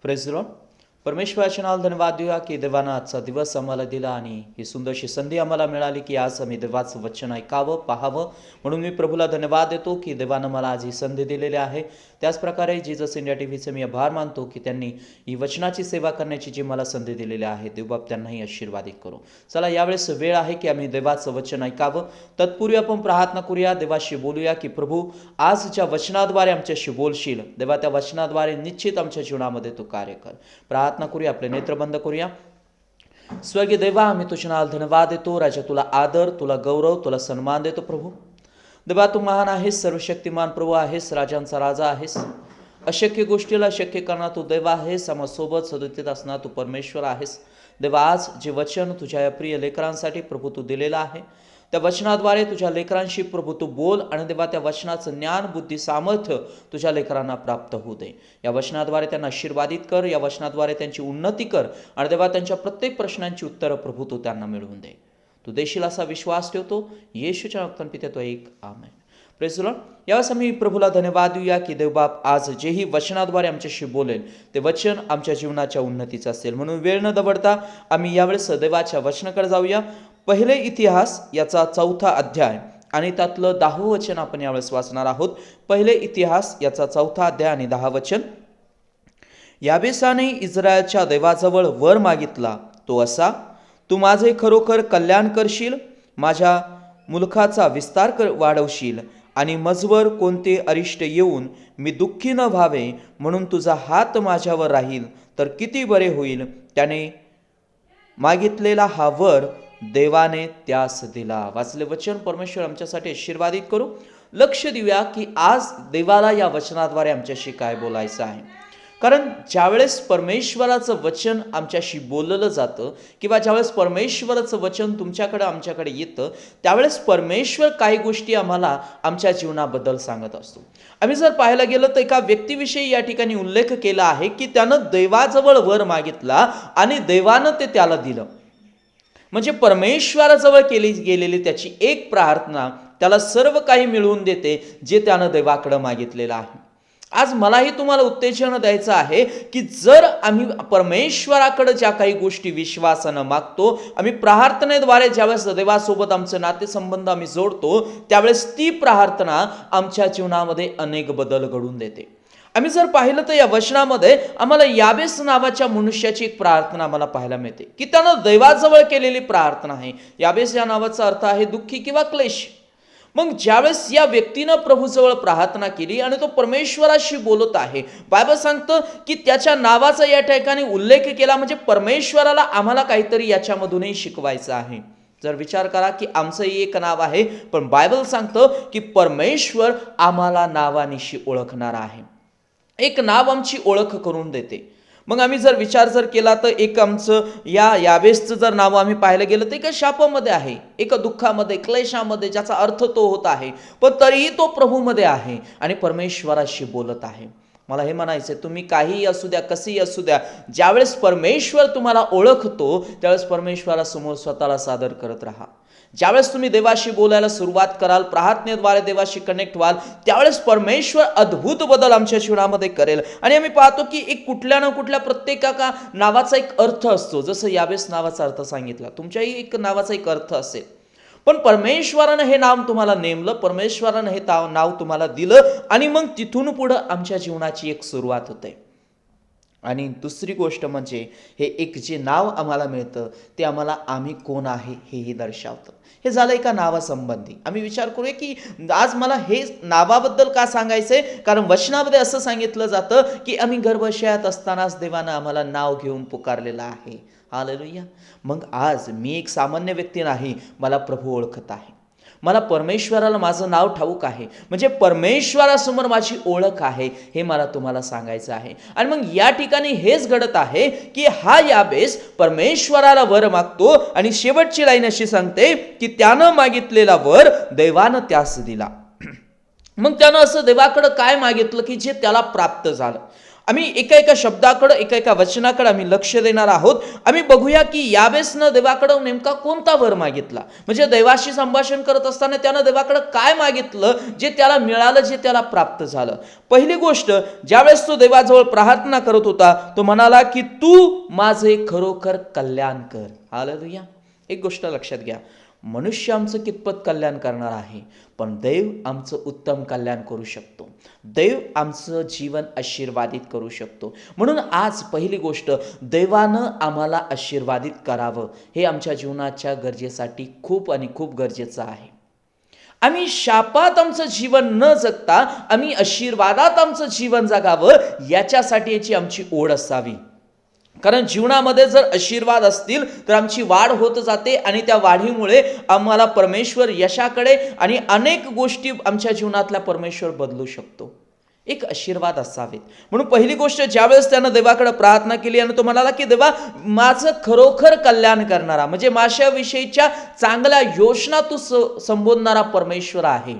Praise Lord. परमेश्वराच्या नावाला धन्यवाद देऊया की देवानं आजचा दिवस आम्हाला दिला आणि ही सुंदरशी संधी आम्हाला मिळाली की आज आम्ही देवाचं वचन ऐकावं पाहावं. म्हणून मी प्रभूला धन्यवाद देतो की देवानं मला आज ही संधी दिलेली आहे. त्याचप्रकारे जीजस इंडिया टीव्हीचे मी आभार मानतो की त्यांनी ही वचनाची सेवा करण्याची जी मला संधी दिलेली आहे. देवबाप त्यांनाही आशीर्वादित करो. चला, यावेळेस वेळ आहे की आम्ही देवाचं वचन ऐकावं. तत्पूर्वी आपण प्रार्थना करूया, देवाशी बोलूया की प्रभू आजच्या वचनाद्वारे आमच्याशी बोलशील. देवा, त्या वचनाद्वारे निश्चित आमच्या जीवनामध्ये तू कार्य कर. प्रार्थना करूया, आपले नेत्र बंद करूया. स्वर्गीय देवा, आम्ही तुझ्या नावाला धन्यवाद देतो. राजा, तुला आदर, तुला गौरव, तुला सन्मान देतो. प्रभू देवा, तू महान आहेस, सर्वशक्तिमान प्रभू आहेस, राजांचा राजा आहेस. अशक्य गोष्टीला शक्य करणार तू देवा आहेस. आम्हासोबत सदुतीत असणार तू परमेश्वर आहेस. देवा, आज जे वचन तुझ्या या प्रिय लेकरांसाठी प्रभू तू दिलेलं आहे, त्या वचनाद्वारे तुझ्या लेकरांशी प्रभू तू बोल आणि देवा त्या वचनाचं ज्ञान, बुद्धी, सामर्थ्य तुझ्या लेकरांना प्राप्त होऊ दे. या वचनाद्वारे त्यांना आशीर्वादित कर. या वचनाद्वारे त्यांची उन्नती कर आणि देवा त्यांच्या प्रत्येक प्रश्नांची उत्तरं प्रभू तू त्यांना मिळवून दे. तू देशील असा विश्वास ठेवतो. येशूच्या नावातून पिते एक आमेन. Praise Lord. यावेळेस आम्ही प्रभूला धन्यवाद देऊया की देवबाप आज जेही वचनाद्वारे आमच्याशी बोलेल ते वचन आमच्या जीवनाच्या उन्नतीचं असेल. म्हणून वेळ न दवडता आम्ही यावेळेस देवाच्या वचनाकडे जाऊया. पहिले इतिहास याचा 4था अध्याय आणि त्यातलं 10वं वचन आपण यावेळेस वाचणार आहोत. पहिले इतिहास याचा 4था अध्याय आणि 10 वचन. याबेसाने इस्रायलच्या देवाजवळ वर मागितला तो असा, तू माझे खरोखर कल्याण करशील, माझ्या मुलखाचा विस्तार वाढवशील आणि मजवर कोणते अरिष्ट येऊन मी दुःखी न व्हावे म्हणून तुझा हात माझ्यावर राहील तर किती बरे होईल. त्याने मागितलेला हा वर देवाने त्यास दिला. वाचले वचन परमेश्वर आमच्यासाठी आशीर्वादित करू. लक्ष देऊया की आज देवाला या वचनाद्वारे आमच्याशी काय बोलायचं आहे. कारण ज्यावेळेस परमेश्वराचं वचन आमच्याशी बोललं जातं किंवा ज्यावेळेस परमेश्वराचं वचन तुमच्याकडे आमच्याकडे येतं त्यावेळेस परमेश्वर काही गोष्टी आम्हाला आमच्या जीवनाबद्दल सांगत असतो. आम्ही जर पाहायला गेलं तर एका व्यक्तीविषयी या ठिकाणी उल्लेख केला आहे की त्यानं देवाजवळ वर मागितला आणि देवानं ते त्याला दिलं. म्हणजे परमेश्वराजवळ केली गेलेली त्याची एक प्रार्थना त्याला सर्व काही मिळवून देते जे त्यानं देवाकडे मागितलेलं आहे. आज मलाही तुम्हाला उत्तेजन द्यायचं आहे की जर आम्ही परमेश्वराकडे ज्या काही गोष्टी विश्वासानं मागतो, आम्ही प्रार्थनेद्वारे ज्यावेळेस देवासोबत आमचे नातेसंबंध आम्ही जोडतो त्यावेळेस ती प्रार्थना आमच्या जीवनामध्ये अनेक बदल घडून देते. आम्ही जर पाहिलं तर या वचनामध्ये आम्हाला याबेस नावाच्या मनुष्याची एक प्रार्थना आम्हाला पाहायला मिळते की त्यानं देवाजवळ केलेली प्रार्थना आहे. याबेस या नावाचा अर्थ आहे दुःखी किंवा क्लेश. मग ज्यावेळेस या व्यक्तीनं प्रभूजवळ प्रार्थना केली आणि तो परमेश्वराशी बोलत आहे, बायबल सांगतं की त्याच्या नावाचा या ठिकाणी उल्लेख केला म्हणजे परमेश्वराला आम्हाला काहीतरी याच्यामधूनही शिकवायचं आहे. जर विचार करा की आमचंही एक नाव आहे, पण बायबल सांगतं की परमेश्वर आम्हाला नावानिशी ओळखणार आहे. एक नाव आमची ओळख करून देते. मग आम्ही जर विचार केला तर एक आमचं याबेसचं जर नाव आम्ही पाहायला गेलं तर एका शापामध्ये आहे, एका दुःखामध्ये, क्लेशामध्ये, ज्याचा अर्थ तो होत आहे, पण तरीही तो प्रभूमध्ये आहे आणि परमेश्वराशी बोलत आहे. मला हे म्हणायचं, तुम्ही काहीही असू द्या, कसेही असू द्या, ज्यावेळेस परमेश्वर तुम्हाला ओळखतो त्यावेळेस परमेश्वरासमोर स्वतःला सादर करत राहा. ज्यावेळेस तुम्ही देवाशी बोलायला सुरुवात कराल, प्रार्थनेद्वारे देवाशी कनेक्ट व्हाल, त्यावेळेस परमेश्वर अद्भुत बदल आमच्या जीवनामध्ये करेल. आणि आम्ही पाहतो की एक कुठल्या ना कुठल्या प्रत्येका नावाचा एक अर्थ असतो. जसं याबेस नावाचा अर्थ सांगितला, तुमच्याही एक नावाचा एक अर्थ असेल, पण परमेश्वरानं हे नाव तुम्हाला नेमलं, परमेश्वरानं हे नाव तुम्हाला दिलं आणि मग तिथून पुढं आमच्या जीवनाची एक सुरुवात होते. आणि दुसरी गोष्ट म्हणजे हे एक जे नाव आम्हाला मिळतं ते आम्हाला आम्ही कोण आहे हेही दर्शवतं. हे झालं एका नावासंबंधी. आम्ही विचार करूया की आज मला हे नावाबद्दल का सांगायचंय, कारण वचनामध्ये असं सांगितलं जातं की आम्ही गर्भाशयात असतानाच देवानं आम्हाला नाव घेऊन पुकारलेलं आहे. हालेलुया. मग आज मी एक सामान्य व्यक्ती नाही, मला प्रभू ओळखत आहे. मला परमेश्वराला माझं नाव ठाऊक आहे, म्हणजे परमेश्वरासमोर माझी ओळख आहे, हे मला तुम्हाला सांगायचं आहे. आणि मग या ठिकाणी हेच घडत आहे की हा याबेस परमेश्वराला वर मागतो आणि शेवटची लाईन अशी सांगते की त्यानं मागितलेला वर देवानं त्यास दिला. मग त्यानं असं देवाकडे काय मागितलं की जे त्याला प्राप्त झालं. आम्ही एका एका शब्दाकडे एका एका वचनाकडे आम्ही लक्ष देणार आहोत. आम्ही बघूया की याबेसनं देवाकडे नेमका कोणता वर मागितला, म्हणजे देवाशी संभाषण करत असताना त्यानं देवाकडे काय मागितलं जे त्याला मिळालं, जे त्याला प्राप्त झालं. पहिली गोष्ट, ज्यावेळेस तो देवाजवळ प्रार्थना करत होता तो म्हणाला की तू माझे खरोखर कल्याण कर. हालेलुया. एक गोष्ट लक्षात घ्या, मनुष्य आमचं कितपत कल्याण करणार आहे, पण देव आमचं उत्तम कल्याण करू शकतो. देव आमचं जीवन आशीर्वादित करू शकतो. म्हणून आज पहिली गोष्ट, देवानं आम्हाला आशीर्वादित करावं हे आमच्या जीवनाच्या गरजेसाठी खूप आणि खूप गरजेचं आहे. आम्ही शापात आमचं जीवन न जगता आम्ही आशीर्वादात आमचं जीवन जगावं याच्यासाठी याची आमची ओढ असावी. कारण जीवनामध्ये जर आशीर्वाद असतील तर आमची वाढ होत जाते आणि त्या वाढीमुळे आम्हाला परमेश्वर यशाकडे आणि अनेक गोष्टी आमच्या जीवनातल्या परमेश्वर बदलू शकतो. एक आशीर्वाद असावेत. म्हणून पहिली गोष्ट, ज्यावेळेस त्यानं देवाकडे प्रार्थना केली आणि तो म्हणाला की देवा माझं खरोखर कल्याण करणारा, म्हणजे माझ्याविषयीच्या चांगल्या योजना तू संबोधणारा परमेश्वर आहे.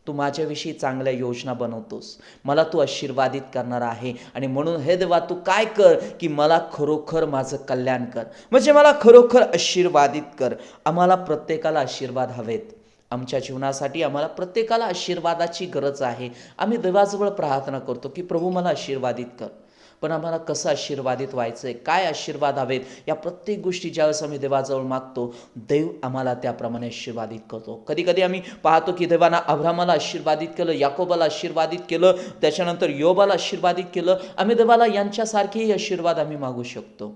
तू माझ्याविषयी चांगल्या योजना बनवतोस, मला तू आशीर्वादित करणार आहे. आणि म्हणून हे देवा तू काय कर की मला खरोखर माझं कल्याण कर, म्हणजे मला खरोखर आशीर्वादित कर. आम्हाला प्रत्येकाला आशीर्वाद हवेत. आमच्या जीवनासाठी आम्हाला प्रत्येकाला आशीर्वादाची गरज आहे. आम्ही देवाजवळ प्रार्थना करतो की प्रभू मला आशीर्वादित कर, पण आम्हाला कसं आशीर्वादित व्हायचं आहे, काय आशीर्वाद हवेत, या प्रत्येक गोष्टी ज्यावेळेस आम्ही देवाजवळ मागतो देव आम्हाला त्याप्रमाणे आशीर्वादित करतो. कधी कधी आम्ही पाहतो की देवानं अब्रामाला आशीर्वादित केलं, याकोबाला आशीर्वादित केलं, त्याच्यानंतर योबाला आशीर्वादित केलं. आम्ही देवाला यांच्यासारखेही आशीर्वाद आम्ही मागू शकतो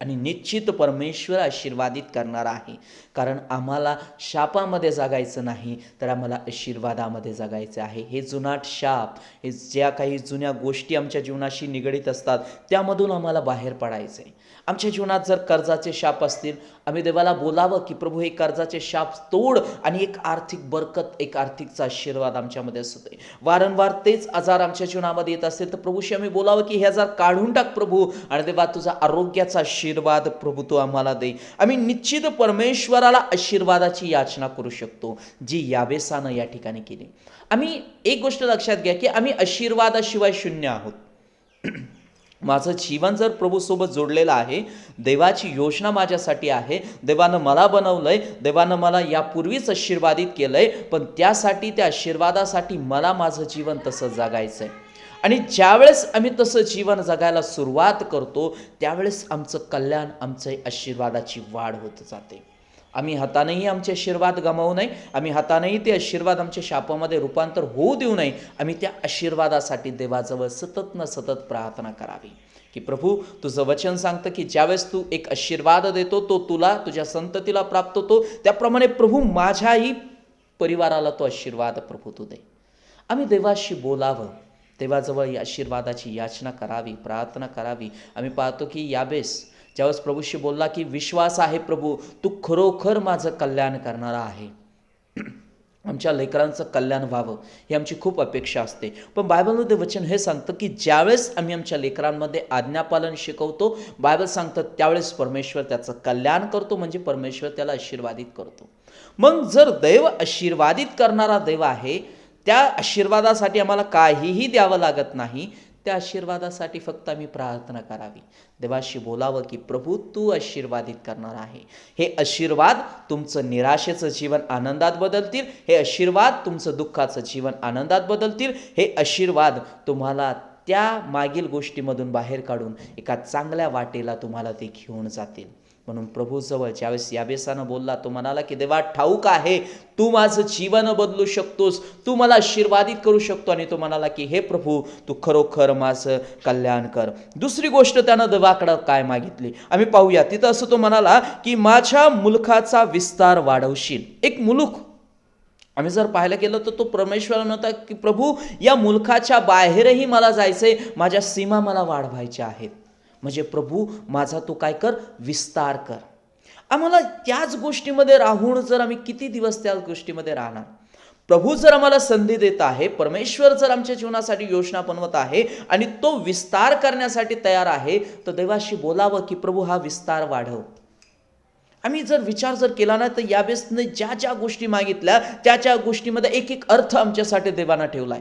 आणि निश्चित परमेश्वर आशीर्वादित करणार आहे. कारण आम्हाला शापामध्ये जगायचं नाही, तर आम्हाला आशीर्वादामध्ये जगायचं आहे. हे जुनाट शाप, हे ज्या काही जुन्या गोष्टी आमच्या जीवनाशी निगडीत असतात त्यामधून आम्हाला बाहेर पडायचं आहे. आमच्या जीवनात जर कर्जाचे शाप असतील, आम्ही देवाला बोलावं की प्रभू हे कर्जाचे शाप तोड आणि एक आर्थिक बरकत, एक आर्थिकचा आशीर्वाद आमच्यामध्ये असतो. वारंवार तेच आजार आमच्या जीवनामध्ये येत असतील तर प्रभूशी आम्ही बोलावं की हे आजार काढून टाक प्रभू, आणि देवा तुझा आरोग्याचा आशीर्वाद प्रभू तू आम्हाला दे. आम्ही निश्चित परमेश्वराला आशीर्वादाची याचना करू शकतो, जी याबेसानं या ठिकाणी केली. आम्ही एक गोष्ट लक्षात घ्या की आम्ही आशीर्वादाशिवाय शून्य आहोत. माझं जीवन जर प्रभूसोबत जोडलेलं आहे, देवाची योजना माझ्यासाठी आहे, देवानं मला बनवलंय, देवानं मला यापूर्वीच आशीर्वादित केलंय, पण त्यासाठी त्या आशीर्वादासाठी मला माझं जीवन तसं जगायचं आहे. आणि ज्यावेळेस आम्ही तसं जीवन जगायला सुरुवात करतो त्यावेळेस आमचं कल्याण, आमचं आशीर्वादाची वाढ होत जाते. आम्ही हातानेही आमचे आशीर्वाद गमावू नये, आम्ही हातानेही ते आशीर्वाद आमच्या शापामध्ये रूपांतर होऊ देऊ नये. आम्ही त्या आशीर्वादासाठी देवाजवळ सतत न सतत प्रार्थना करावी की प्रभू तुझं वचन सांगतं की ज्यावेळेस तू एक आशीर्वाद देतो तो तुला, तुझ्या संततीला प्राप्त होतो, त्याप्रमाणे प्रभू माझ्याही परिवाराला तो आशीर्वाद प्रभू तू दे. आम्ही देवाशी बोलावं, देवाजवळ या आशीर्वादाची याचना करावी, प्रार्थना करावी. आम्ही पाहतो की याबेस ज्यावेळेस प्रभूशी बोलला की विश्वास आहे प्रभू तू खरोखर माझं कल्याण करणारा आहे, आमच्या लेकरांचं कल्याण व्हावं ही आमची खूप अपेक्षा असते. पण बायबलमध्ये वचन हे सांगतं की ज्यावेळेस आम्ही आमच्या लेकरांमध्ये आज्ञापालन शिकवतो, बायबल सांगतं त्यावेळेस परमेश्वर त्याचं कल्याण करतो, म्हणजे परमेश्वर त्याला आशीर्वादित करतो. मग जर देव आशीर्वादित करणारा देव आहे, त्या आशीर्वादासाठी आम्हाला काहीही द्यावं लागत नाही. त्या आशीर्वादासाठी फक्त आम्ही प्रार्थना करावी, देवाशी बोलावं की प्रभू तू आशीर्वादित करणार आहे. हे आशीर्वाद तुमचं निराशेचं जीवन आनंदात बदलतील, हे आशीर्वाद तुमचं दुःखाचं जीवन आनंदात बदलतील, हे आशीर्वाद तुम्हाला त्या मागील गोष्टीमधून बाहेर काढून एका चांगल्या वाटेला तुम्हाला ते घेऊन जातील. म्हणून प्रभूजवळ ज्यावेळेस याबेसानं बोलला तो म्हणाला की देवा ठाऊक आहे तू माझं जीवन बदलू शकतोस, तू मला आशीर्वादित करू शकतो. आणि तो म्हणाला की हे प्रभू तू खरोखर माझं कल्याण कर. दुसरी गोष्ट त्यानं देवाकडं काय मागितली आम्ही पाहूया. तिथं असं तो म्हणाला की माझ्या मुलखाचा विस्तार वाढवशील. एक मुलूक आम्ही जर पाहायला गेलो तर तो परमेश्वर नव्हता की प्रभू या मुलखाच्या बाहेरही मला जायचंय, माझ्या सीमा मला वाढवायच्या आहेत, म्हणजे प्रभू माझा तू काय कर, विस्तार कर. आम्हाला त्याच गोष्टीमध्ये राहून जर आम्ही किती दिवस त्याच गोष्टीमध्ये राहणार. प्रभू जर आम्हाला संधी देत आहे, परमेश्वर जर आमच्या जीवनासाठी योजना बनवत आहे आणि तो विस्तार करण्यासाठी तयार आहे, तर देवाशी बोलावं की प्रभू हा विस्तार वाढव. आम्ही जर विचार केला ना, तर यावेळेसने ज्या ज्या गोष्टी मागितल्या त्या गोष्टीमध्ये एक एक अर्थ आमच्यासाठी देवानं ठेवलाय.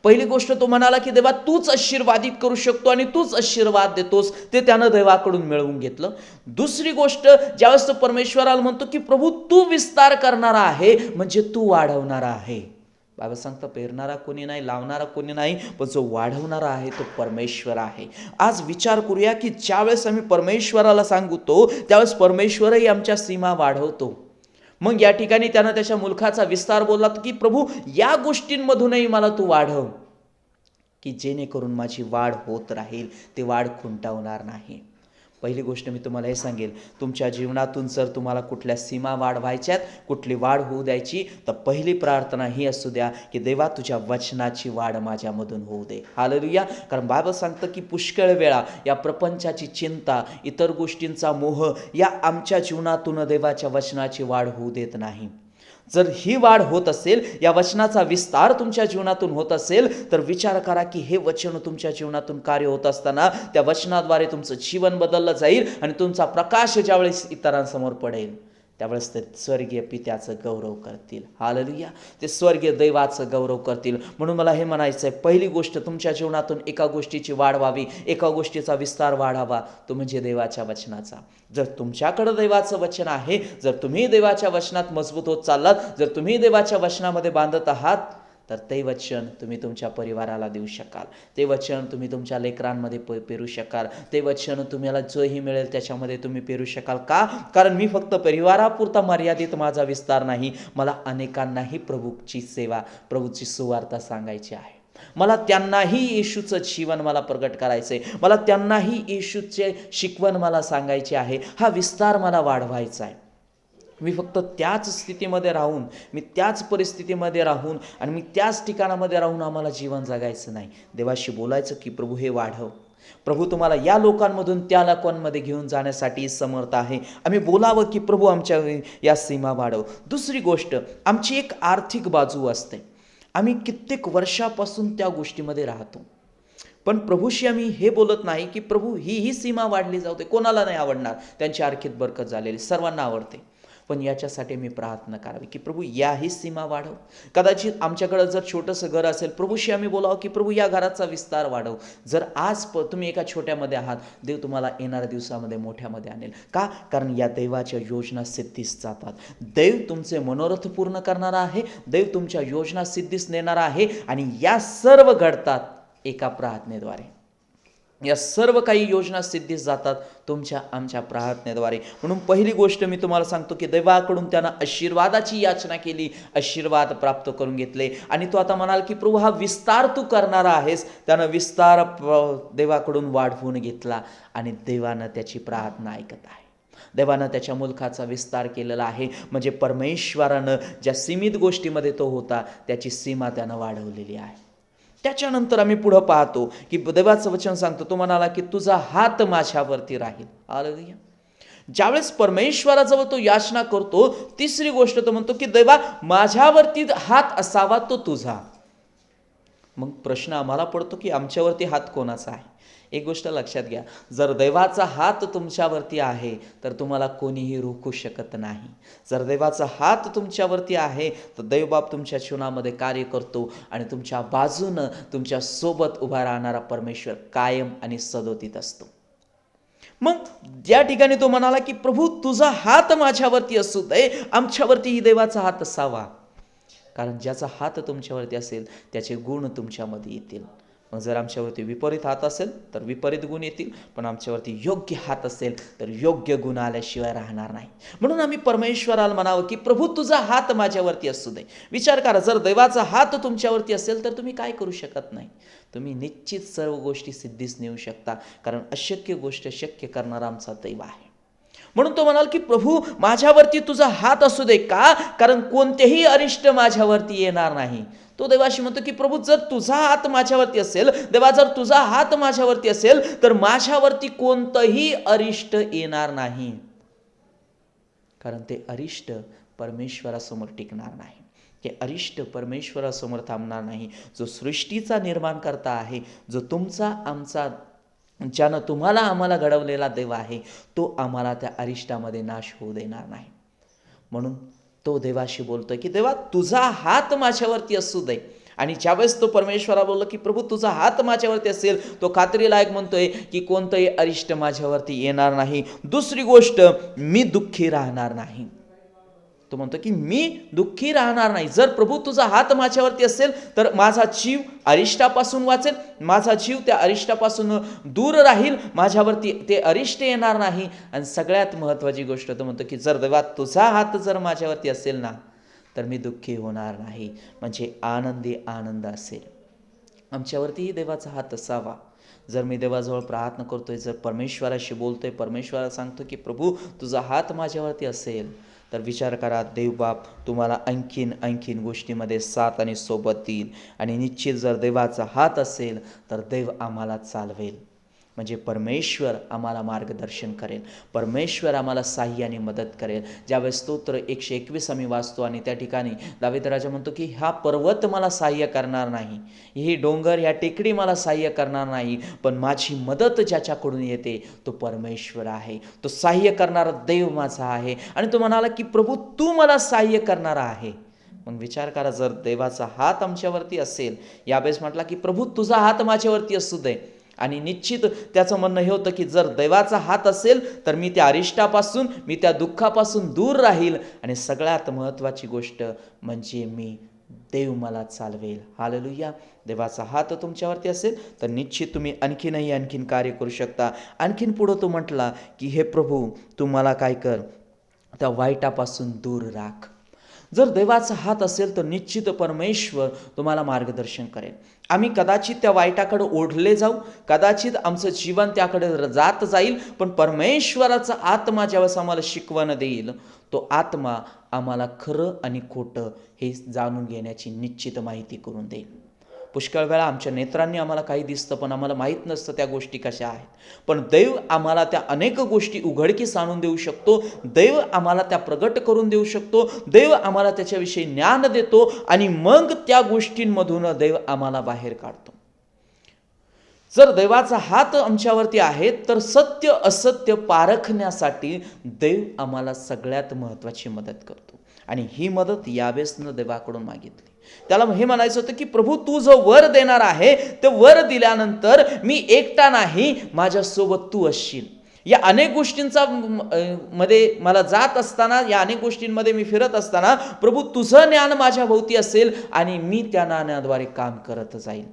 पहिली गोष्ट तो म्हणाला की देवा तूच आशीर्वादित करू शकतो आणि तूच आशीर्वाद देतोस, ते त्यानं देवाकडून मिळवून घेतलं. दुसरी गोष्ट, ज्यावेळेस तो परमेश्वराला म्हणतो की प्रभू तू विस्तार करणारा आहे, म्हणजे तू वाढवणारा आहे. बाबा सांगतं पेरणारा कोणी नाही, लावणारा कोणी नाही, पण जो वाढवणारा आहे तो परमेश्वर आहे. आज विचार करूया की ज्यावेळेस आम्ही परमेश्वराला सांगतो त्यावेळेस परमेश्वरही आमच्या सीमा वाढवतो. मग या ठिकाणी त्यानं त्याच्या मुलखाचा विस्तार बोलला की प्रभू या गोष्टींमधूनही मला तू वाढव, की जेणेकरून माझी वाढ होत राहील, ते वाढ खुंटवणार नाही. पहिली गोष्ट मी तुम्हाला हे सांगेल, तुमच्या जीवनातून जर तुम्हाला कुठल्या सीमा वाढवायच्यात, कुठली वाढ होऊ द्यायची, तर पहिली प्रार्थना ही असू द्या की देवा तुझ्या वचनाची वाढ माझ्यामधून होऊ दे. हालेलुया. कारण बायबल सांगतं की पुष्कळ वेळा या प्रपंचाची चिंता, इतर गोष्टींचा मोह या आमच्या जीवनातून देवाच्या वचनाची वाढ होऊ देत नाही. जर ही वाढ होत असेल, या वचनाचा विस्तार तुमच्या जीवनातून होत असेल, तर विचार करा की हे वचन तुमच्या जीवनातून कार्य होत असताना त्या वचनाद्वारे तुमचं जीवन बदललं जाईल आणि तुमचा प्रकाश ज्यावेळेस इतरांसमोर पडेल त्यावेळेस ते स्वर्गीय पित्याचं गौरव करतील. हालेलुया. ते स्वर्गीय दैवाचं गौरव करतील. म्हणून मला हे म्हणायचं आहे, पहिली गोष्ट तुमच्या जीवनातून एका गोष्टीची वाढ व्हावी, एका गोष्टीचा विस्तार वाढावा, तो म्हणजे देवाच्या वचनाचा. जर तुमच्याकडं देवाचं वचन आहे, जर तुम्ही देवाच्या वचनात मजबूत होत चाललात, जर तुम्ही देवाच्या वचनामध्ये बांधत आहात, तर ते वचन तुम्ही तुमच्या परिवाराला देऊ शकाल. ते वचन तुम्ही तुमच्या लेकरांमध्ये पेरू शकाल. ते वचन तुम्हाला जोही मिळेल त्याच्यामध्ये तुम्ही पेरू शकाल. का? कारण मी फक्त परिवारापुरता मर्यादित माझा विस्तार नाही, मला अनेकांनाही प्रभूची सेवा, प्रभूची सुवार्ता सांगायची आहे. मला त्यांनाही येशूचं जीवन मला प्रगट करायचं आहे. मला त्यांनाही येशूचे शिकवण मला सांगायचे आहे. हा विस्तार मला वाढवायचा आहे. मी फक्त त्याच स्थितीमध्ये राहून, मी त्याच परिस्थितीमध्ये राहून आणि मी त्याच ठिकाणामध्ये राहून आम्हाला जीवन जगायचं नाही. देवाशी बोलायचं की प्रभू हे वाढव. प्रभू तुम्हाला या लोकांमधून त्या लोकांमध्ये घेऊन जाण्यासाठी समर्थ आहे. आम्ही बोलावं की प्रभू आमच्या या सीमा वाढव. दुसरी गोष्ट, आमची एक आर्थिक बाजू असते. आम्ही कित्येक वर्षापासून त्या गोष्टीमध्ये राहतो, पण प्रभूशी आम्ही हे बोलत नाही की प्रभू ही सीमा वाढली जाऊ दे. कोणाला नाही आवडणार? त्यांची आर्थिक बरकत झालेली सर्वांना आवडते. पण याच्यासाठी मी प्रार्थना करावी की प्रभू याही सीमा वाढव. कदाचित आमच्याकडं जर छोटंसं घर असेल, प्रभूशी आम्ही बोलावं की प्रभू या घराचा विस्तार वाढव. जर आज तुम्ही एका छोट्यामध्ये आहात, देव तुम्हाला येणाऱ्या दिवसामध्ये मोठ्यामध्ये आणेल. का? कारण या देवाच्या योजना सिद्धीस जातात. देव तुमचे मनोरथ पूर्ण करणारा आहे. देव तुमच्या योजना सिद्धीस नेणारा आहे आणि या सर्व घडतात एका प्रार्थनेद्वारे. या सर्व काही योजना सिद्धीस जातात तुमच्या आमच्या प्रार्थनेद्वारे. म्हणून पहिली गोष्ट मी तुम्हाला सांगतो की देवाकडून त्यानं आशीर्वादाची याचना केली, आशीर्वाद प्राप्त करून घेतले आणि तो आता म्हणाल की प्रभू हा विस्तार तू करणारा आहेस. त्यानं विस्तार देवाकडून वाढवून घेतला आणि देवानं त्याची प्रार्थना ऐकत आहे. देवानं त्याच्या मुलखाचा विस्तार केलेला आहे. म्हणजे परमेश्वरानं ज्या सीमित गोष्टीमध्ये तो होता त्याची सीमा त्यानं वाढवलेली आहे. त्याच्यानंतर आम्ही पुढं पाहतो की देवाचं वचन सांगतो, तो म्हणाला की तुझा हात माझ्यावरती राहील. हालेलुया. ज्यावेळेस परमेश्वराजवळ तो याचना करतो, तिसरी गोष्ट तो म्हणतो की देवा माझ्यावरती हात असावा तो तुझा. मग प्रश्न आम्हाला पडतो की आमच्यावरती हात कोणाचा आहे? एक गोष्ट लक्षात घ्या, जर देवाचा हात तुमच्यावरती आहे तर तुम्हाला कोणीही रोखू शकत नाही. जर देवाचा हात तुमच्यावरती आहे तर देवबाप तुमच्या जीवनामध्ये कार्य करतो आणि तुमच्या बाजूनं तुमच्या सोबत उभा राहणारा परमेश्वर कायम आणि सदोदित असतो. मग या ठिकाणी तो म्हणाला की प्रभू तुझा हात माझ्यावरती असू दे, आमच्यावरतीही देवाचा हात असावा. कारण ज्याचा हात तुमच्यावरती असेल त्याचे गुण तुमच्यामध्ये येतील. मग जर आमच्यावरती विपरीत हात असेल तर विपरीत गुण येतील, पण आमच्यावरती योग्य हात असेल तर योग्य गुण आल्याशिवाय राहणार नाही. म्हणून आम्ही परमेश्वराला म्हणावं की प्रभू तुझा हात माझ्यावरती असू दे. विचार करा, जर देवाचा हात तुमच्यावरती असेल तर तुम्ही काय करू शकत नाही? तुम्ही निश्चित सर्व गोष्टी सिद्धीस नेऊ शकता, कारण अशक्य गोष्ट शक्य करणारा आमचा दैव आहे. म्हणून तो म्हणाल की प्रभू माझ्यावरती तुझा हात असू दे. का? कारण कोणतेही अरिष्ट माझ्यावरती येणार नाही. तो देवाशी म्हणतो की प्रभू जर तुझा हात माझ्यावरती असेल, देवा जर तुझा हात माझ्यावरती असेल तर माझ्यावरती कोणतंही अरिष्ट येणार नाही. कारण ते अरिष्ट परमेश्वरासमोर टिकणार नाही, ते अरिष्ट परमेश्वरासमोर थांबणार नाही. जो सृष्टीचा निर्माण करता आहे, जो तुमचा आमचा ज्यानं तुम्हाला आम्हाला घडवलेला देव आहे, तो आम्हाला त्या अरिष्टामध्ये नाश होऊ देणार नाही. म्हणून तो देवाशी बोलतोय की देवा तुझा हात माझ्यावरती असू दे. आणि ज्यावेळेस तो परमेश्वरा बोलला की प्रभू तुझा हात माझ्यावरती असेल, तो खात्रीलायक म्हणतोय की कोणतंही अरिष्ट माझ्यावरती येणार नाही. दुसरी गोष्ट, मी दुःखी राहणार नाही. तो म्हणतो की मी दुःखी राहणार नाही. जर प्रभू तुझा हात माझ्यावरती असेल तर माझा जीव अरिष्टापासून वाचेल, माझा जीव त्या अरिष्टापासून दूर राहील, माझ्यावरती ते अरिष्ट येणार नाही. आणि सगळ्यात महत्त्वाची गोष्ट तो म्हणतो की जर देवा तुझा हात जर माझ्यावरती असेल ना तर मी दुःखी होणार नाही, म्हणजे आनंदी आनंद असेल. आमच्यावरतीही देवाचा हात असावा. जर मी देवाजवळ प्रार्थना करतोय, जर परमेश्वराशी बोलतोय, परमेश्वराला सांगतो की प्रभू तुझा हात माझ्यावरती असेल, तर विचार करा देवबाप तुम्हाला आणखीन गोष्टीमध्ये साथ आणि सोबत देईल. आणि निश्चित जर देवाचा हात असेल तर देव आम्हाला चालवेल, म्हणजे परमेश्वर आम्हाला मार्गदर्शन करेल, परमेश्वर आम्हाला साह्याने मदत करेल. ज्यावेळेस स्तोत्र 121 आम्ही वाचतो आणि त्या ठिकाणी दावीद राजा म्हणतो की हा पर्वत मला साह्य करणार नाही, ही डोंगर ह्या टेकडी मला साह्य करणार नाही, पण माझी मदत ज्याच्याकडून येते तो परमेश्वर आहे, तो साह्य करणारा देव माझा आहे. आणि तो म्हणाला की प्रभू तू मला साह्य करणारा आहे. मग विचार करा, जर देवाचा हात आमच्यावरती असेल, यावेळेस म्हटला की प्रभू तुझा हात माझ्यावरती असू दे. आणि निश्चित त्याचं म्हणणं हे होतं की जर देवाचा हात असेल तर मी त्या अरिष्टापासून, मी त्या दुःखापासून दूर राहील. आणि सगळ्यात महत्त्वाची गोष्ट म्हणजे देव मला चालवेल. हालेलुया. देवाचा हात तुमच्यावरती असेल तर निश्चित तुम्ही आणखीन कार्य करू शकता. आणखीन पुढं तो म्हटला की हे प्रभू तू मला काय कर, त्या वाईटापासून दूर राख. जर देवाचा हात असेल तर निश्चित परमेश्वर तुम्हाला मार्गदर्शन करेल. आम्ही कदाचित त्या वाईटाकडे ओढले जाऊ, कदाचित आमचं जीवन त्याकडे जात जाईल, पण परमेश्वराचा आत्मा ज्यावेळेस आम्हाला शिकवण देईल, तो आत्मा आम्हाला खरं आणि खोटं हे जाणून घेण्याची निश्चित माहिती करून देईल. पुष्कळ वेळा आमच्या नेत्रांनी आम्हाला काही दिसतं, पण आम्हाला माहीत नसतं त्या गोष्टी कशा आहेत. पण देव आम्हाला त्या अनेक गोष्टी उघडकीस आणून देऊ शकतो, देव आम्हाला त्या प्रगट करून देऊ शकतो, देव आम्हाला त्याच्याविषयी ज्ञान देतो आणि मग त्या गोष्टींमधून देव आम्हाला बाहेर काढतो. जर देवाचा हात आमच्यावरती आहे तर सत्य असत्य पारखण्यासाठी देव आम्हाला सगळ्यात महत्त्वाची मदत करतो. आणि ही मदत यावेळेसनं देवाकडून मागितली. त्याला हे म्हणायचं होतं की प्रभू तू जो वर देणार आहे ते वर दिल्यानंतर मी एकटा नाही, माझ्यासोबत तू असशील. या अनेक गोष्टींचा मध्ये मला जात असताना, या अनेक गोष्टींमध्ये मी फिरत असताना प्रभू तुझं ज्ञान माझ्या भोवती असेल आणि मी त्या ज्ञानाद्वारे काम करत जाईल.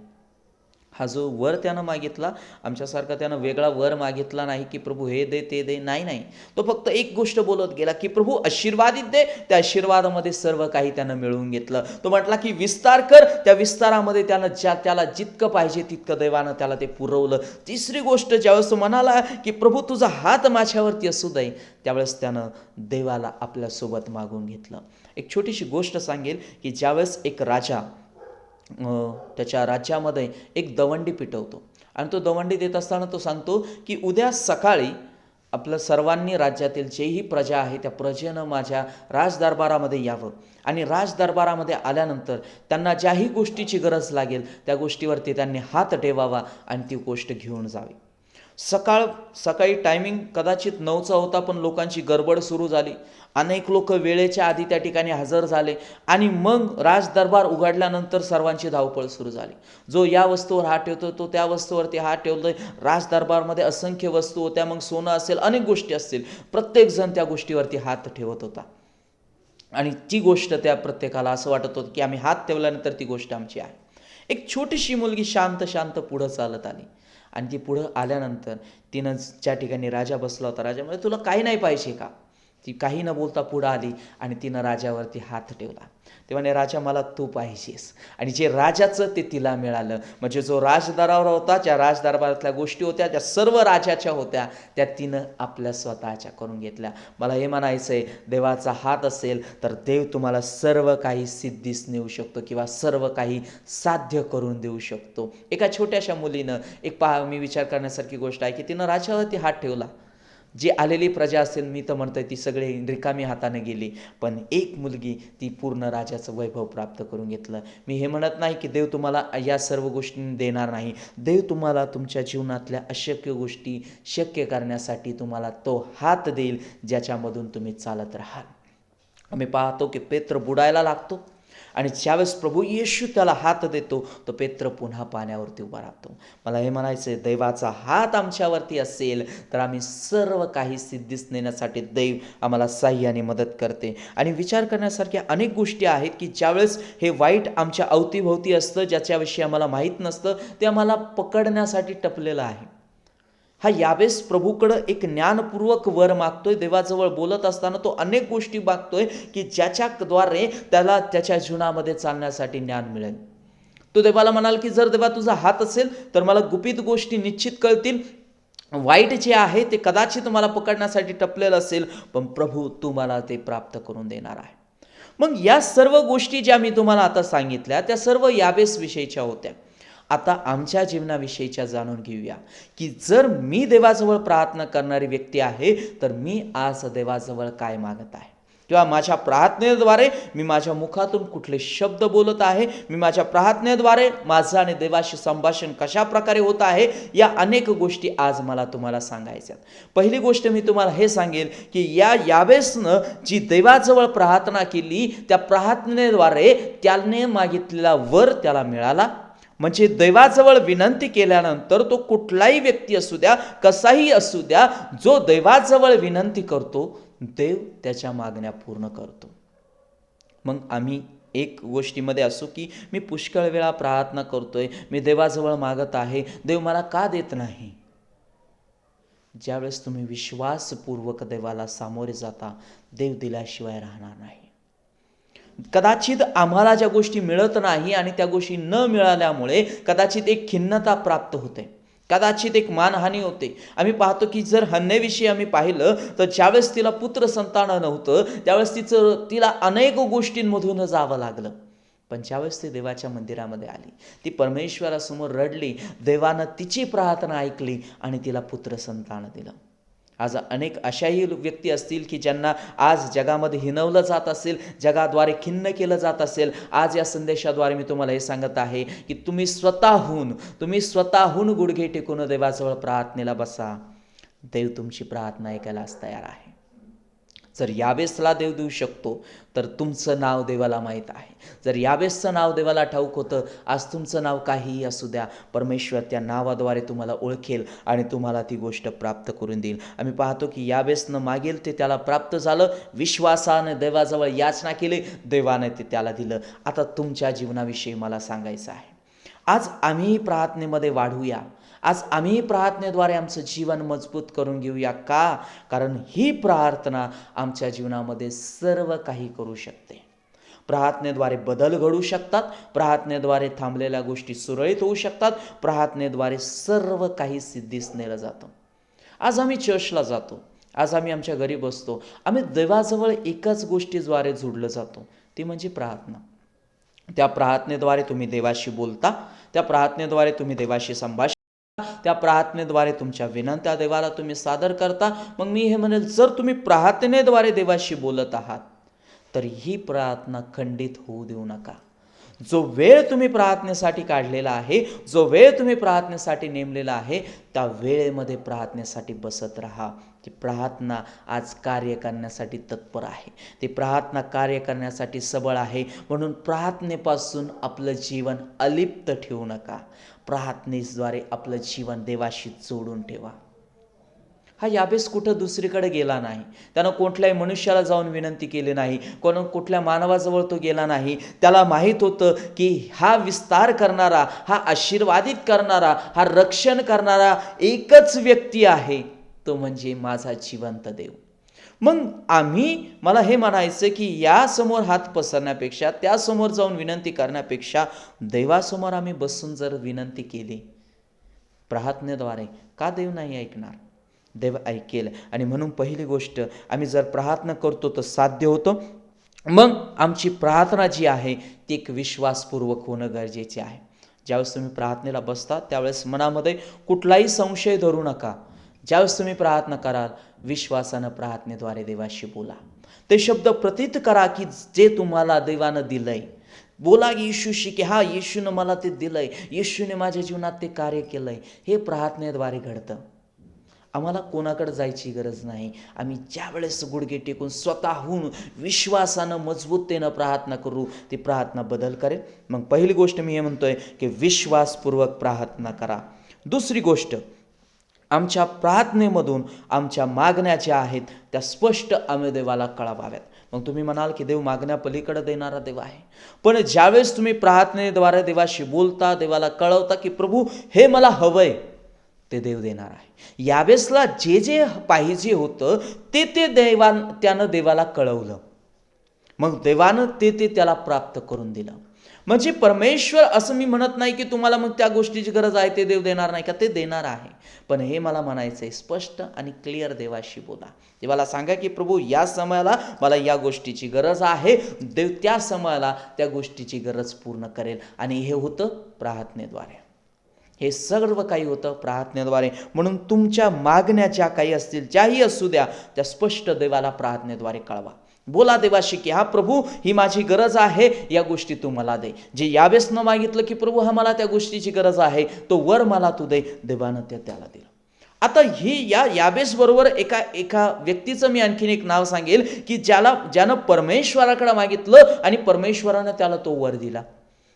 हा जो वर त्यानं मागितला, आमच्यासारखा त्यानं वेगळा वर मागितला नाही की प्रभू हे दे ते दे, नाही. तो फक्त एक गोष्ट बोलत गेला की प्रभू आशीर्वादित दे. त्या आशीर्वादामध्ये सर्व काही त्यानं मिळवून घेतलं. तो म्हटला की विस्तार कर, त्या विस्तारामध्ये त्याला जितकं पाहिजे तितकं देवानं त्याला ते पुरवलं. तिसरी गोष्ट, ज्यावेळेस तो म्हणाला की प्रभू तुझा हात माझ्यावरती असू दे, त्यावेळेस त्यानं देवाला आपल्यासोबत मागून घेतलं. एक छोटीशी गोष्ट सांगेल की ज्यावेळेस एक राजा त्याच्या राज्यामध्ये एक दवंडी पिटवतो आणि तो दवंडी देत असताना तो सांगतो की उद्या सकाळी आपलं सर्वांनी राज्यातील जेही प्रजा आहे त्या प्रजेनं माझ्या राजदरबारामध्ये यावं आणि राजदरबारामध्ये आल्यानंतर त्यांना ज्याही गोष्टीची गरज लागेल त्या गोष्टीवरती त्यांनी हात ठेवावा आणि ती गोष्ट घेऊन जावी. सकाळी टायमिंग कदाचित 9चा होता, पण लोकांची गडबड सुरू झाली. अनेक लोक वेळेच्या आधी त्या ठिकाणी हजर झाले आणि मग राजदरबार उघडल्यानंतर सर्वांची धावपळ सुरू झाली. जो या वस्तूवर हात ठेवतो तो त्या वस्तूवरती हात ठेवतोय. राजदरबारमध्ये असंख्य वस्तू होत्या, मग सोनं असेल, अनेक गोष्टी असतील, प्रत्येकजण त्या गोष्टीवरती हात ठेवत होता आणि ती गोष्ट त्या प्रत्येकाला असं वाटत होतं की आम्ही हात ठेवल्यानंतर ती गोष्ट आमची आहे. एक छोटीशी मुलगी शांत पुढं चालत आली आणि ती पुढं आल्यानंतर तिनं ज्या ठिकाणी राजा बसला होता, राजा म्हणजे तुला काही नाही पाहिजे का? ती काही न बोलता पुढं आली आणि तिनं राजावरती हात ठेवला. ते म्हणे राजा मला तू पाहिजेस. आणि जे राजाचं ते तिला मिळालं. म्हणजे जो राजदरबार होता, ज्या राजदरबारातल्या गोष्टी होत्या त्या सर्व राजाच्या होत्या, त्या तिनं आपल्या स्वतःच्या करून घेतल्या. मला हे म्हणायचं आहे, देवाचा हात असेल तर देव तुम्हाला सर्व काही सिद्धीस नेऊ शकतो किंवा सर्व काही साध्य करून देऊ शकतो. एका छोट्याशा मुलीनं मी विचार करण्यासारखी गोष्ट आहे की तिनं राजावरती हात ठेवला. जी आलेली प्रजा असेल, मी तर म्हणतोय ती सगळे रिकामी हाताने गेली, पण एक मुलगी ती पूर्ण राजाचं वैभव प्राप्त करून घेतलं. मी हे म्हणत नाही की देव तुम्हाला या सर्व गोष्टी देणार नाही. देव तुम्हाला तुमच्या जीवनातल्या अशक्य गोष्टी शक्य करण्यासाठी तुम्हाला तो हात देईल, ज्याच्यामधून तुम्ही चालत राहाल. आम्ही पाहतो की पेत्र बुडायला लागतो आणि ज्यावेळेस प्रभू येशू त्याला हात देतो, तो पेत्र पुन्हा पाण्यावरती उभा राहतो. मला हे म्हणायचं आहे, दैवाचा हात आमच्यावरती असेल तर आम्ही सर्व काही सिद्धीस नेण्यासाठी दैव आम्हाला साह्याने मदत करते. आणि विचार करण्यासारख्या अनेक गोष्टी आहेत की ज्यावेळेस हे वाईट आमच्या अवतीभोवती असतं, ज्याच्याविषयी आम्हाला माहीत नसतं, ते आम्हाला पकडण्यासाठी टपलेलं आहे. हा यावेळेस प्रभूकडं एक ज्ञानपूर्वक वर मागतोय. देवाजवळ बोलत असताना तो अनेक गोष्टी मागतोय की ज्याच्याद्वारे त्याला त्याच्या जीवनामध्ये चालण्यासाठी ज्ञान मिळेल. तो देवाला म्हणाल की जर देवा तुझा हात असेल तर मला गुपित गोष्टी निश्चित कळतील, वाईट जे आहे ते कदाचित मला पकडण्यासाठी टपलेलं असेल, पण प्रभू तू मला ते प्राप्त करून देणार आहे. मग या सर्व गोष्टी ज्या मी तुम्हाला आता सांगितल्या त्या सर्व यावेस विषयीच्या होत्या. आता आमच्या जीवनाविषयीच्या जाणून घेऊया की जर मी देवाजवळ प्रार्थना करणारी व्यक्ती आहे तर मी आज देवाजवळ काय मागत आहे, किंवा माझ्या प्रार्थनेद्वारे मी माझ्या मुखातून कुठले शब्द बोलत आहे, मी माझ्या प्रार्थनेद्वारे माझं आणि देवाशी संभाषण कशा प्रकारे होत आहे, या अनेक गोष्टी आज मला तुम्हाला सांगायच्यात. पहिली गोष्ट मी तुम्हाला हे सांगेल की यावेसनं जी देवाजवळ प्रार्थना केली त्या प्रार्थनेद्वारे त्याने मागितलेला वर त्याला मिळाला. म्हणजे देवाजवळ विनंती केल्यानंतर तो कुठलाही व्यक्ती असू द्या, कसाही असू द्या, जो देवाजवळ विनंती करतो देव त्याच्या मागण्या पूर्ण करतो. मग आम्ही एक गोष्टीमध्ये असू की मी पुष्कळ वेळा प्रार्थना करतोय, मी देवाजवळ मागत आहे, देव मला का देत नाही. ज्यावेळेस तुम्ही विश्वासपूर्वक देवाला सामोरे जाता, देव दिल्याशिवाय राहणार नाही. कदाचित आम्हाला ज्या गोष्टी मिळत नाही आणि त्या गोष्टी न मिळाल्यामुळे कदाचित एक खिन्नता प्राप्त होते, कदाचित एक मानहानी होते. आम्ही पाहतो की जर हन्नेविषयी आम्ही पाहिलं तर ज्यावेळेस तिला पुत्र संतान नव्हतं त्यावेळेस तिला अनेक गोष्टींमधून जावं लागलं. पण ज्यावेळेस ती देवाच्या मंदिरामध्ये आली, ती परमेश्वरासमोर रडली, देवानं तिची प्रार्थना ऐकली आणि तिला पुत्र संतान दिलं. आज अनेक अशाही व्यक्ती असतील की ज्यांना आज जगामध्ये हिणवलं जात असेल, जगाद्वारे खिन्न केलं जात असेल. आज या संदेशाद्वारे मी तुम्हाला हे सांगत आहे की तुम्ही स्वतःहून गुडघे टेकून देवाजवळ प्रार्थनेला बसा. देव तुमची प्रार्थना ऐकायलाच तयार आहे. जर यावेसला देव देऊ शकतो तर तुमचं नाव देवाला माहीत आहे. जर यावेसचं नाव देवाला ठाऊक होतं, आज तुमचं नाव काहीही असू द्या, परमेश्वर त्या नावाद्वारे तुम्हाला ओळखेल आणि तुम्हाला ती गोष्ट प्राप्त करून देईल. आम्ही पाहतो की यावेसनं मागेल ते त्याला प्राप्त झालं. विश्वासाने देवाजवळ याचना केली, देवाने ते त्याला दिलं. आता तुमच्या जीवनाविषयी मला सांगायचं आहे. आज आम्ही प्रार्थनेमध्ये वाढूया. आज आम्ही प्रार्थनेद्वारे आमचं जीवन मजबूत करून घेऊया. का? कारण ही प्रार्थना आमच्या जीवनामध्ये सर्व काही करू शकते. प्रार्थनेद्वारे बदल घडू शकतात, प्रार्थनेद्वारे थांबलेल्या गोष्टी सुरळीत होऊ शकतात, प्रार्थनेद्वारे सर्व काही सिद्धीस नेलं जातं. आज आम्ही चर्चला जातो, आज आम्ही आमच्या घरी बसतो, आम्ही देवाजवळ एकाच गोष्टीद्वारे जोडलं जातो, ती म्हणजे प्रार्थना. त्या प्रार्थनेद्वारे तुम्ही देवाशी बोलता, त्या प्रार्थनेद्वारे तुम्ही देवाशी संभाषण, त्या प्रार्थनेद्वारे तुमच्या विनंत्या देवाला तुम्ही सादर करता. मग मी हे म्हणेल, जर तुम्ही प्रार्थनेद्वारे देवाशी बोलत आहात तर ही प्रार्थना खंडित होऊ देऊ नका. जो वेळ तुम्ही प्रार्थनेसाठी काढलेला आहे, जो वेळ तुम्ही प्रार्थनेसाठी नेमलेला आहे, त्या वेळेमध्ये प्रार्थनेसाठी बसत राहा. ती प्रार्थना आज कार्य करण्यासाठी तत्पर आहे, ती प्रार्थना कार्य करण्यासाठी सबळ आहे. म्हणून प्रार्थनेपासून आपलं जीवन अलिप्त ठेवू नका. प्रार्थनेद्वारे आपलं जीवन देवाशी जोडून ठेवा. हा याबेस कुठं दुसरीकडे गेला नाही. त्यानं कुठल्याही मनुष्याला जाऊन विनंती केली नाही, कुठल्या मानवाजवळ तो गेला नाही. त्याला माहीत होतं की हा विस्तार करणारा, हा आशीर्वादित करणारा, हा रक्षण करणारा एकच व्यक्ती आहे, तो म्हणजे माझा जिवंत देव. मग मला हे म्हणायचं की यासमोर हात पसरण्यापेक्षा, त्यासमोर जाऊन विनंती करण्यापेक्षा देवासमोर आम्ही बसून जर विनंती केली प्रार्थनेद्वारे, का देव नाही ऐकणार? देव ऐकेल. आणि म्हणून पहिली गोष्ट, आम्ही जर प्रार्थना करतो तर साध्य होतं. मग आमची प्रार्थना जी आहे ती एक विश्वासपूर्वक होणं गरजेचे आहे. ज्यावेळेस तुम्ही प्रार्थनेला बसता त्यावेळेस मनामध्ये कुठलाही संशय धरू नका. ज्यावेळेस तुम्ही प्रार्थना कराल, विश्वासानं प्रार्थनेद्वारे देवाशी बोला. ते शब्द प्रतीत करा की जे तुम्हाला देवानं दिलंय. बोला येशूशी की हा, येशूनं मला ते दिलंय, येशूने माझ्या जीवनात ते कार्य केलंय. हे प्रार्थनेद्वारे घडतं. आम्हाला कोणाकडे जायची गरज नाही. आम्ही ज्या वेळेस गुडघे टेकून स्वतःहून विश्वासानं मजबूततेनं प्रार्थना करू, ती प्रार्थना बदल करेल. मग पहिली गोष्ट मी हे म्हणतोय की विश्वासपूर्वक प्रार्थना करा. दुसरी गोष्ट, आमच्या प्रार्थनेमधून आमच्या मागण्या ज्या आहेत त्या स्पष्ट आम्ही देवाला कळवाव्यात. मग तुम्ही म्हणाल की देव मागण्या पलीकडे देणारा देव आहे. पण ज्यावेळेस तुम्ही प्रार्थनेद्वारे देवाशी बोलता, देवाला कळवता की प्रभू हे मला हवंय, ते देव देणार आहे. यावेळेसला जे जे पाहिजे होतं ते त्यानं देवाला कळवलं. मग देवानं ते त्याला प्राप्त करून दिलं. म्हणजे परमेश्वर, असं मी म्हणत नाही की तुम्हाला मग त्या गोष्टीची गरज आहे ते देव देणार नाही का, ते देणार आहे. पण हे मला म्हणायचं आहे, स्पष्ट आणि क्लिअर देवाशी बोला. देवाला सांगा की प्रभू या समयाला मला या गोष्टीची गरज आहे. देव त्या समयाला त्या गोष्टीची गरज पूर्ण करेल. आणि हे होतं प्रार्थनेद्वारे. हे सर्व काही होतं प्रार्थनेद्वारे. म्हणून तुमच्या मागण्या ज्या काही असतील, ज्याही असू द्या, त्या स्पष्ट देवाला प्रार्थनेद्वारे कळवा. बोला देवाशी की हा प्रभू, ही माझी गरज आहे, या गोष्टी तू मला दे. जे यावेळेस न मागितलं की प्रभू हा मला त्या गोष्टीची गरज आहे, तो वर मला तू दे, देवानं त्याला दिलं. आता ही याबेस बरोबर एका व्यक्तीचं मी आणखीन एक नाव सांगेल की ज्यानं परमेश्वराकडे मागितलं आणि परमेश्वरानं त्याला तो वर दिला.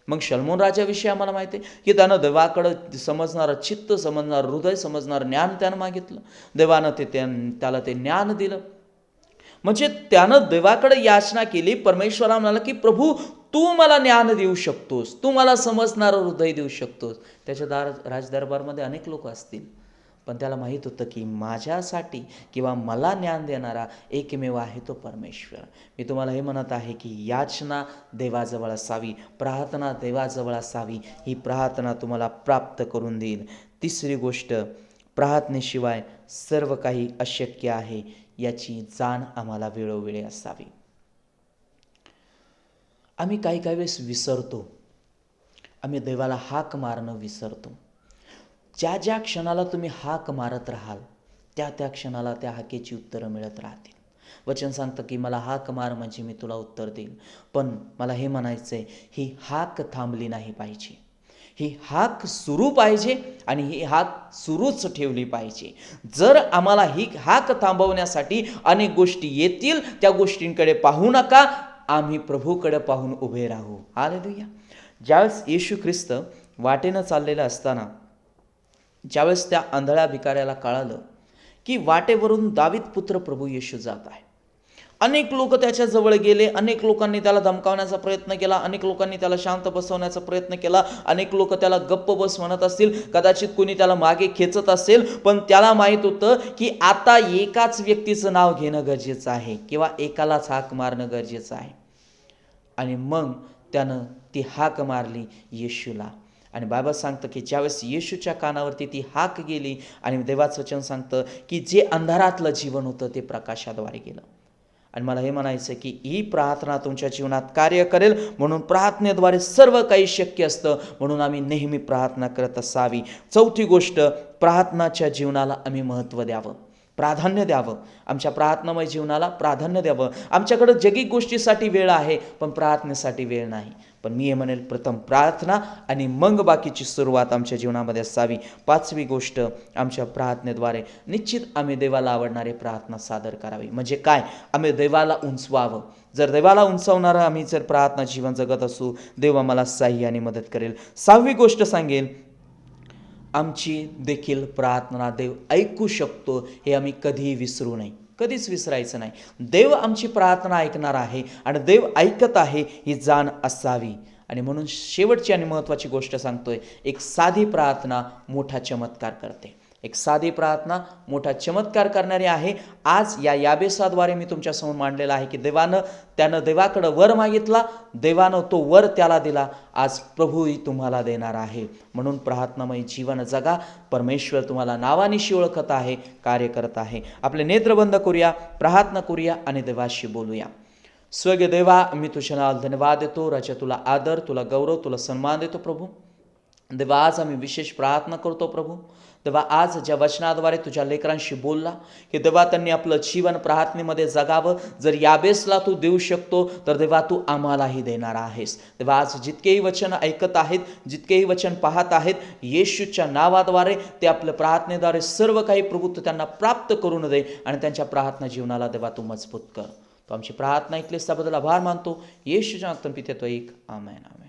मग शलोमोन राजाविषयी आम्हाला माहिती आहे की त्यानं देवाकडं समजणारं चित्त, समजणारं हृदय, समजणारं ज्ञान त्यानं मागितलं. देवानं त्याला ते ज्ञान दिलं. म्हणजे त्यानं देवाकडे याचना केली. परमेश्वरा म्हणाला की प्रभू तू मला ज्ञान देऊ शकतोस, तू मला समजणारं हृदय देऊ शकतोस. त्याच्या राजदरबारमध्ये अनेक लोक असतील, पण त्याला माहीत होतं की माझ्यासाठी किंवा मला ज्ञान देणारा एकमेव आहे तो परमेश्वर. मी तुम्हाला हे म्हणत आहे की याचना देवाजवळ असावी, प्रार्थना देवाजवळ असावी. ही प्रार्थना तुम्हाला प्राप्त करून देईल. तिसरी गोष्ट, प्रार्थनेशिवाय सर्व काही अशक्य आहे याची जाण आम्हाला वेळोवेळी असावी. आम्ही काही वेळेस विसरतो. आम्ही देवाला हाक मारणं विसरतो. ज्या क्षणाला तुम्ही हाक मारत राहाल त्या क्षणाला त्या हाकेची उत्तरं मिळत राहतील. वचन सांगतं की मला हाक मार म्हणजे मी तुला उत्तर देईन. पण मला हे म्हणायचं आहे, ही हाक थांबली नाही पाहिजे. ही हाक सुरू पाहिजे आणि ही हाक सुरूच ठेवली पाहिजे. जर आम्हाला ही हाक थांबवण्यासाठी अनेक गोष्टी येतील, त्या गोष्टींकडे पाहू नका, आम्ही प्रभूकडे पाहून उभे राहू. हालेलुया. ज्यावेळेस येशू ख्रिस्त वाटेनं चाललेलं असताना ज्यावेळेस त्या आंधळ्या भिकाऱ्याला कळालं की वाटेवरून दावीद पुत्र प्रभू येशू जात आहे, अनेक लोक त्याच्याजवळ गेले. अनेक लोकांनी त्याला धमकावण्याचा प्रयत्न केला, अनेक लोकांनी त्याला शांत बसवण्याचा प्रयत्न केला, अनेक लोक त्याला गप्प बस म्हणत असतील, कदाचित कोणी त्याला मागे खेचत असेल. पण त्याला माहीत होतं की आता एकाच व्यक्तीचं नाव घेणं गरजेचं आहे किंवा एकालाच हाक मारणं गरजेचं आहे. आणि मग त्यानं ती हाक मारली येशूला. आणि बाबा सांगतं की ज्यावेळेस येशूच्या कानावरती ती हाक गेली आणि देवाचं वचन सांगतं की जे अंधारातलं जीवन होतं ते प्रकाशाद्वारे गेलं. आणि मला हे म्हणायचं की ही प्रार्थना तुमच्या जीवनात कार्य करेल. म्हणून प्रार्थनेद्वारे सर्व काही शक्य असतं. म्हणून आम्ही नेहमी प्रार्थना करत असावी. चौथी गोष्ट, प्रार्थनाच्या जीवनाला आम्ही महत्त्व द्यावं, प्राधान्य द्यावं. आमच्या प्रार्थनामय जीवनाला प्राधान्य द्यावं. आमच्याकडं जगिक गोष्टीसाठी वेळ आहे पण प्रार्थनेसाठी वेळ नाही. पण मी हे म्हणेल, प्रथम प्रार्थना आणि मग बाकीची सुरुवात आमच्या जीवनामध्ये असावी. पाचवी गोष्ट, आमच्या प्रार्थनेद्वारे निश्चित आम्ही देवाला आवडणारे प्रार्थना सादर करावी. म्हणजे काय? आम्ही देवाला उंचवावं. जर देवाला उंचावणारं आम्ही जर प्रार्थना जीवन जगत असू, देव आम्हाला साह्य आणि मदत करेल. सहावी गोष्ट सांगेल, आमची देखील प्रार्थना देव ऐकू शकतो हे आम्ही कधीही विसरू नये, कधीच विसरायचं नाही. देव आमची प्रार्थना ऐकणार आहे आणि देव ऐकत आहे ही जाण असावी. आणि म्हणून शेवटची आणि महत्त्वाची गोष्ट सांगतोय, एक साधी प्रार्थना मोठा चमत्कार करते. एक साधी प्रार्थना मोठा चमत्कार करणारी आहे. आज या याबेसाद्वारे मी तुमच्यासमोर मांडलेला आहे की त्यानं देवाकडं वर मागितला, देवानं तो वर त्याला दिला. आज प्रभूही तुम्हाला देणार आहे. म्हणून प्रार्थनामय जीवन जगा. परमेश्वर तुम्हाला नावानिशी ओळखत आहे, कार्य करत आहे. आपले नेत्र बंद करूया, प्रार्थना करूया आणि देवाशी बोलूया. स्वर्गीय देवा, मी तुझ्या नावाला धन्यवाद देतो. राजा, तुला आदर, तुला गौरव, तुला सन्मान देतो. प्रभू, देवा आज आम्ही विशेष प्रार्थना करतो प्रभू. देवा आज ज्या वचनाद्वारे तुझ्या लेकरांशी बोलला की देवा त्यांनी आपलं जीवन प्रार्थनेमध्ये जगावं. जर याबेसला तू देऊ शकतो तर देवा तू आम्हालाही देणार आहेस. देवा आज जितकेही वचन ऐकत आहेत, जितकेही वचन पाहत आहेत, येशूच्या नावाद्वारे ते आपल्या प्रार्थनेद्वारे सर्व काही प्रभू तू त्यांना प्राप्त करून दे आणि त्यांच्या प्रार्थना जीवनाला देवा तू मजबूत कर. तो आमची प्रार्थना ऐकलीस त्याबद्दल आभार मानतो. येशूच्या नावात पिते तो एक आमेन आमेन.